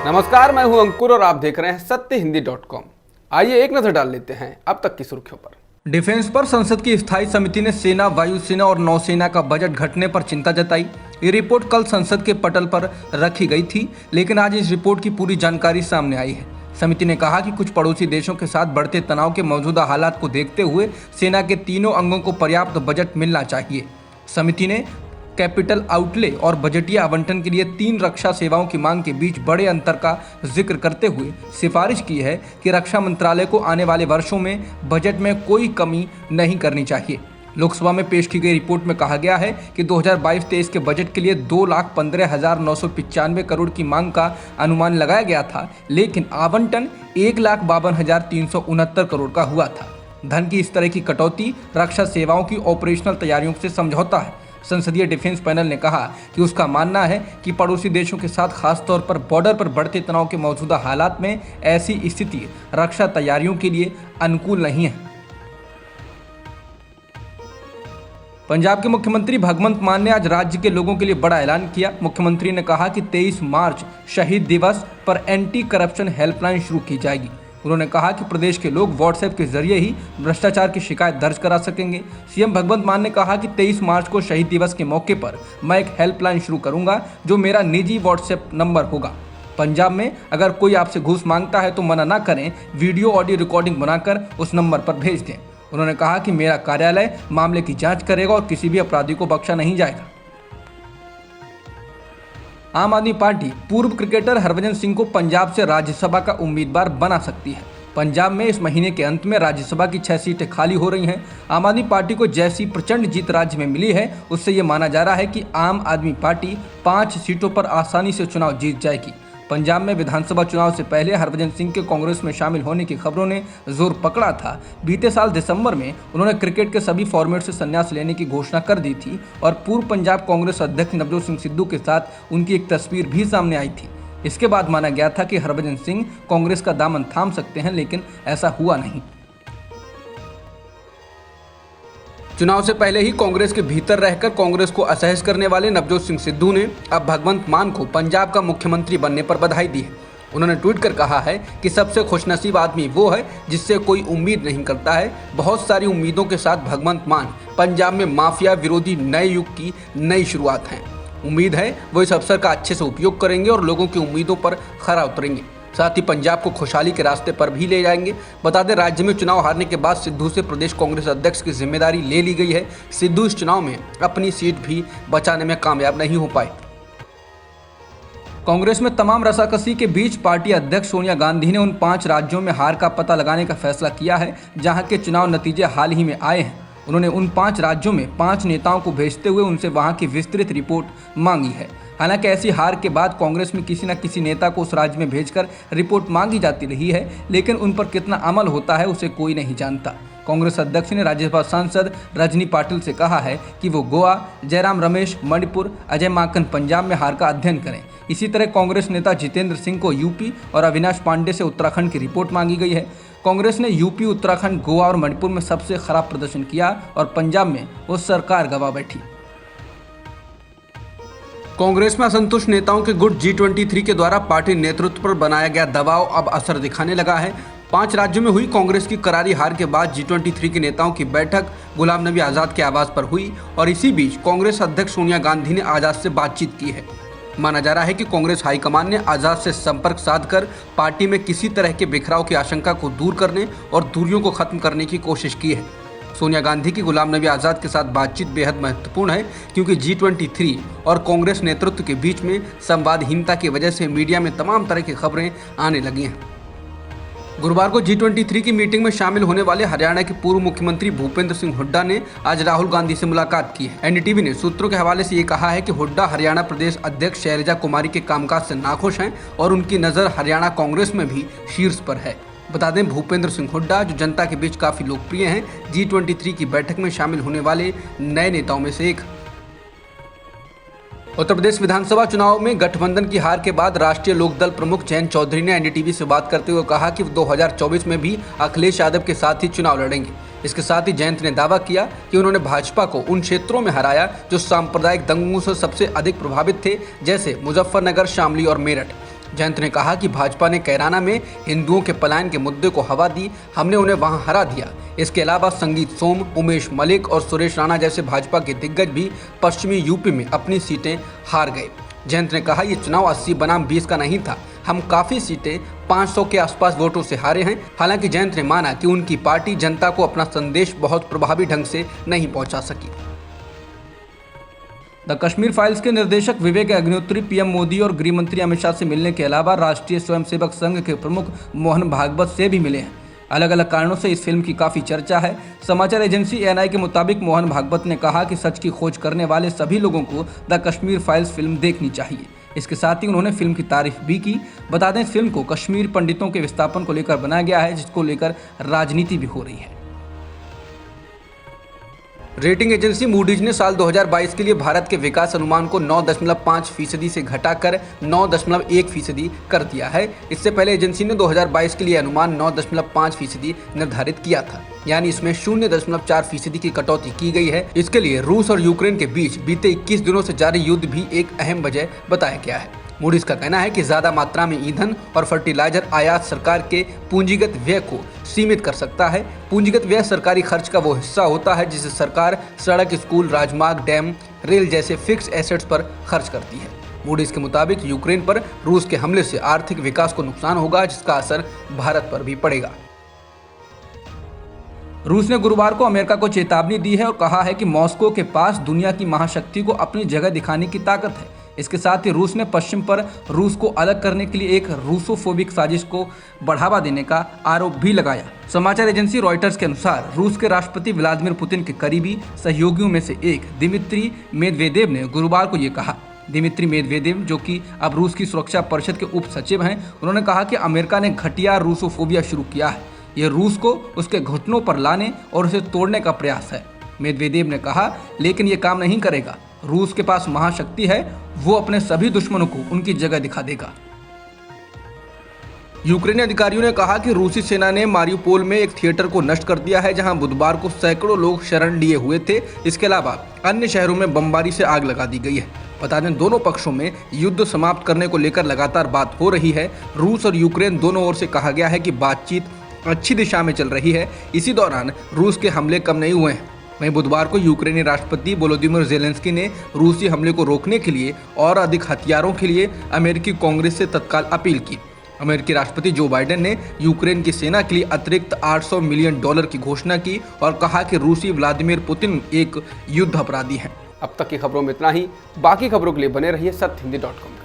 नमस्कार, मैं हूं अंकुर और आप देख रहे हैं सत्यहिंदी.com। आइए एक नजर डाल लेते हैं अब तक की सुर्खियों पर। डिफेंस पर संसद की स्थायी समिति ने सेना, वायुसेना और नौसेना का बजट घटने पर चिंता जताई। ये रिपोर्ट कल संसद के पटल पर रखी गई थी, लेकिन आज इस रिपोर्ट की पूरी जानकारी सामने आई है। समिति ने कहा कि कुछ पड़ोसी देशों के साथ बढ़ते तनाव के मौजूदा हालात को देखते हुए सेना के तीनों अंगों को पर्याप्त बजट मिलना चाहिए। समिति ने कैपिटल आउटले और बजटीय आवंटन के लिए 3 रक्षा सेवाओं की मांग के बीच बड़े अंतर का जिक्र करते हुए सिफारिश की है कि रक्षा मंत्रालय को आने वाले वर्षों में बजट में कोई कमी नहीं करनी चाहिए। लोकसभा में पेश की गई रिपोर्ट में कहा गया है कि 2022-23 के बजट के लिए 2,15,995 करोड़ की मांग का अनुमान लगाया गया था, लेकिन आवंटन 1,52,369 करोड़ का हुआ था। धन की इस तरह की कटौती रक्षा सेवाओं की ऑपरेशनल तैयारियों से समझौता है। संसदीय डिफेंस पैनल ने कहा कि उसका मानना है कि पड़ोसी देशों के साथ खासतौर पर बॉर्डर पर बढ़ते तनाव के मौजूदा हालात में ऐसी स्थिति रक्षा तैयारियों के लिए अनुकूल नहीं है। पंजाब के मुख्यमंत्री भगवंत मान ने आज राज्य के लोगों के लिए बड़ा ऐलान किया। मुख्यमंत्री ने कहा कि 23 मार्च शहीद दिवस पर एंटी करप्शन हेल्पलाइन शुरू की जाएगी। उन्होंने कहा कि प्रदेश के लोग व्हाट्सएप के जरिए ही भ्रष्टाचार की शिकायत दर्ज करा सकेंगे। सीएम भगवंत मान ने कहा कि 23 मार्च को शहीद दिवस के मौके पर मैं एक हेल्पलाइन शुरू करूंगा जो मेरा निजी व्हाट्सएप नंबर होगा। पंजाब में अगर कोई आपसे घूस मांगता है तो मना ना करें, वीडियो ऑडियो रिकॉर्डिंग बनाकर उस नंबर पर भेज दें। उन्होंने कहा कि मेरा कार्यालय मामले की जांच करेगा और किसी भी अपराधी को बख्शा नहीं जाएगा। आम आदमी पार्टी पूर्व क्रिकेटर हरभजन सिंह को पंजाब से राज्यसभा का उम्मीदवार बना सकती है। पंजाब में इस महीने के अंत में राज्यसभा की 6 सीटें खाली हो रही हैं। आम आदमी पार्टी को जैसी प्रचंड जीत राज्य में मिली है, उससे ये माना जा रहा है कि आम आदमी पार्टी 5 सीटों पर आसानी से चुनाव जीत जाएगी। पंजाब में विधानसभा चुनाव से पहले हरभजन सिंह के कांग्रेस में शामिल होने की खबरों ने जोर पकड़ा था। बीते साल दिसंबर में उन्होंने क्रिकेट के सभी फॉर्मेट से संन्यास लेने की घोषणा कर दी थी और पूर्व पंजाब कांग्रेस अध्यक्ष नवजोत सिंह सिद्धू के साथ उनकी एक तस्वीर भी सामने आई थी। इसके बाद माना गया था कि हरभजन सिंह कांग्रेस का दामन थाम सकते हैं, लेकिन ऐसा हुआ नहीं। चुनाव से पहले ही कांग्रेस के भीतर रहकर कांग्रेस को असहज करने वाले नवजोत सिंह सिद्धू ने अब भगवंत मान को पंजाब का मुख्यमंत्री बनने पर बधाई दी है। उन्होंने ट्वीट कर कहा है कि सबसे खुशनसीब आदमी वो है जिससे कोई उम्मीद नहीं करता है। बहुत सारी उम्मीदों के साथ भगवंत मान पंजाब में माफिया विरोधी नए युग की नई शुरुआत है। उम्मीद है वो इस अवसर का अच्छे से उपयोग करेंगे और लोगों की उम्मीदों पर खरा उतरेंगे, साथ ही पंजाब को खुशहाली के रास्ते पर भी ले जाएंगे। बता दें, राज्य में चुनाव हारने के बाद सिद्धू से प्रदेश कांग्रेस अध्यक्ष की जिम्मेदारी ले ली गई है। सिद्धू इस चुनाव में अपनी सीट भी बचाने में कामयाब नहीं हो पाए। कांग्रेस में तमाम रसाकसी के बीच पार्टी अध्यक्ष सोनिया गांधी ने उन 5 राज्यों में हार का पता लगाने का फैसला किया है जहां के चुनाव नतीजे हाल ही में आए हैं। उन्होंने उन 5 राज्यों में 5 नेताओं को भेजते हुए उनसे वहां की विस्तृत रिपोर्ट मांगी है। हालांकि ऐसी हार के बाद कांग्रेस में किसी न किसी नेता को उस राज्य में भेजकर रिपोर्ट मांगी जाती रही है, लेकिन उन पर कितना अमल होता है उसे कोई नहीं जानता। कांग्रेस अध्यक्ष ने राज्यसभा सांसद रजनी पाटिल से कहा है कि वो गोवा, जयराम रमेश मणिपुर, अजय माकन पंजाब में हार का अध्ययन करें। इसी तरह कांग्रेस नेता जितेंद्र सिंह को यूपी और अविनाश पांडे से उत्तराखंड की रिपोर्ट मांगी गई है। कांग्रेस ने यूपी, उत्तराखंड, गोवा और मणिपुर में सबसे खराब प्रदर्शन किया और पंजाब में वो सरकार गवा बैठी। कांग्रेस में असंतुष्ट नेताओं के गुट G23 के द्वारा पार्टी नेतृत्व पर बनाया गया दबाव अब असर दिखाने लगा है। 5 राज्यों में हुई कांग्रेस की करारी हार के बाद G23 के नेताओं की बैठक गुलाम नबी आज़ाद के आवास पर हुई और इसी बीच कांग्रेस अध्यक्ष सोनिया गांधी ने आज़ाद से बातचीत की है। माना जा रहा है कि कांग्रेस हाईकमान ने आज़ाद से संपर्क साधकर पार्टी में किसी तरह के बिखराव की आशंका को दूर करने और दूरियों को खत्म करने की कोशिश की है। सोनिया गांधी की गुलाम नबी आज़ाद के साथ बातचीत बेहद महत्वपूर्ण है, क्योंकि G23 और कांग्रेस नेतृत्व के बीच में संवादहीनता की वजह से मीडिया में तमाम तरह की खबरें आने लगी हैं। गुरुवार को G23 की मीटिंग में शामिल होने वाले हरियाणा के पूर्व मुख्यमंत्री भूपेंद्र सिंह हुड्डा ने आज राहुल गांधी से मुलाकात की है। एनडीटीवी ने सूत्रों के हवाले से ये कहा है कि हुड्डा हरियाणा प्रदेश अध्यक्ष शैलजा कुमारी के कामकाज से नाखुश हैं और उनकी नज़र हरियाणा कांग्रेस में भी शीर्ष पर है। बता दें, भूपेंद्र सिंह हुड्डा जो जनता के बीच काफ़ी लोकप्रिय हैं, G23 की बैठक में शामिल होने वाले नए नेताओं में से एक। उत्तर प्रदेश विधानसभा चुनाव में गठबंधन की हार के बाद राष्ट्रीय लोकदल प्रमुख जयंत चौधरी ने एनडीटीवी से बात करते हुए कहा कि 2024 में भी अखिलेश यादव के साथ ही चुनाव लड़ेंगे। इसके साथ ही जयंत ने दावा किया कि उन्होंने भाजपा को उन क्षेत्रों में हराया जो सांप्रदायिक दंगों से सबसे अधिक प्रभावित थे, जैसे मुजफ्फरनगर, शामली और मेरठ। जयंत ने कहा कि भाजपा ने कैराना में हिंदुओं के पलायन के मुद्दे को हवा दी, हमने उन्हें वहां हरा दिया। इसके अलावा संगीत सोम, उमेश मलिक और सुरेश राणा जैसे भाजपा के दिग्गज भी पश्चिमी यूपी में अपनी सीटें हार गए। जयंत ने कहा, ये चुनाव 80 बनाम 20 का नहीं था, हम काफी सीटें 500 के आसपास वोटों से हारे हैं। हालांकि जयंत ने माना कि उनकी पार्टी जनता को अपना संदेश बहुत प्रभावी ढंग से नहीं पहुंचा सकी। द कश्मीर फाइल्स के निर्देशक विवेक अग्निहोत्री पीएम मोदी और गृह मंत्री अमित शाह से मिलने के अलावा राष्ट्रीय स्वयंसेवक संघ के प्रमुख मोहन भागवत से भी मिले हैं। अलग अलग कारणों से इस फिल्म की काफी चर्चा है। समाचार एजेंसी एएनआई के मुताबिक मोहन भागवत ने कहा कि सच की खोज करने वाले सभी लोगों को द कश्मीर फाइल्स फिल्म देखनी चाहिए। इसके साथ ही उन्होंने फिल्म की तारीफ भी की। बता दें, इस फिल्म को कश्मीर पंडितों के विस्थापन को लेकर बनाया गया है, जिसको लेकर राजनीति भी हो रही है। रेटिंग एजेंसी मूडीज ने साल 2022 के लिए भारत के विकास अनुमान को 9.5% से घटाकर 9.1% कर दिया है। इससे पहले एजेंसी ने 2022 के लिए अनुमान 9.5% निर्धारित किया था, यानी इसमें 0.4% की कटौती की गई है। इसके लिए रूस और यूक्रेन के बीच बीते 21 दिनों से जारी युद्ध भी एक अहम वजह बताया गया है। मूडीज का कहना है कि ज्यादा मात्रा में ईंधन और फर्टिलाइजर आयात सरकार के पूंजीगत व्यय को सीमित कर सकता है। पूंजीगत व्यय सरकारी खर्च का वो हिस्सा होता है जिसे सरकार सड़क, स्कूल, राजमार्ग, डैम, रेल जैसे फिक्स एसेट्स पर खर्च करती है। मूडीज के मुताबिक यूक्रेन पर रूस के हमले से आर्थिक विकास को नुकसान होगा, जिसका असर भारत पर भी पड़ेगा। रूस ने गुरुवार को अमेरिका को चेतावनी दी है और कहा है कि मॉस्को के पास दुनिया की महाशक्ति को अपनी जगह दिखाने की ताकत है। इसके साथ ही रूस ने पश्चिम पर रूस को अलग करने के लिए एक रूसोफोबिक साजिश को बढ़ावा देने का आरोप भी लगाया। समाचार एजेंसी रॉयटर्स के अनुसार रूस के राष्ट्रपति व्लादिमीर पुतिन के करीबी सहयोगियों में से एक दिमित्री मेदवेदेव ने गुरुवार को ये कहा। दिमित्री मेदवेदेव, जो कि अब रूस की सुरक्षा परिषद के उप सचिव हैं, उन्होंने कहा कि अमेरिका ने घटिया रूसोफोबिया शुरू किया है। यह रूस को उसके घुटनों पर लाने और उसे तोड़ने का प्रयास है। मेदवेदेव ने कहा, लेकिन ये काम नहीं करेगा। रूस के पास महाशक्ति है, वो अपने सभी दुश्मनों को उनकी जगह दिखा देगा। यूक्रेनी अधिकारियों ने कहा कि रूसी सेना ने मारियुपोल में एक थिएटर को नष्ट कर दिया है, जहां बुधवार को सैकड़ों लोग शरण लिए हुए थे। इसके अलावा अन्य शहरों में बमबारी से आग लगा दी गई है। बता दें, दोनों पक्षों में युद्ध समाप्त करने को लेकर लगातार बात हो रही है। रूस और यूक्रेन दोनों ओर से कहा गया है कि बातचीत अच्छी दिशा में चल रही है। इसी दौरान रूस के हमले कम नहीं हुए हैं। वहीं बुधवार को यूक्रेनी राष्ट्रपति वोलोदिमीर ज़ेलेंस्की ने रूसी हमले को रोकने के लिए और अधिक हथियारों के लिए अमेरिकी कांग्रेस से तत्काल अपील की। अमेरिकी राष्ट्रपति जो बाइडेन ने यूक्रेन की सेना के लिए अतिरिक्त $800 मिलियन की घोषणा की और कहा कि रूसी व्लादिमीर पुतिन एक युद्ध अपराधी हैं। अब तक की खबरों में इतना ही। बाकी खबरों के लिए बने रहिए सत्यहिंदी.com।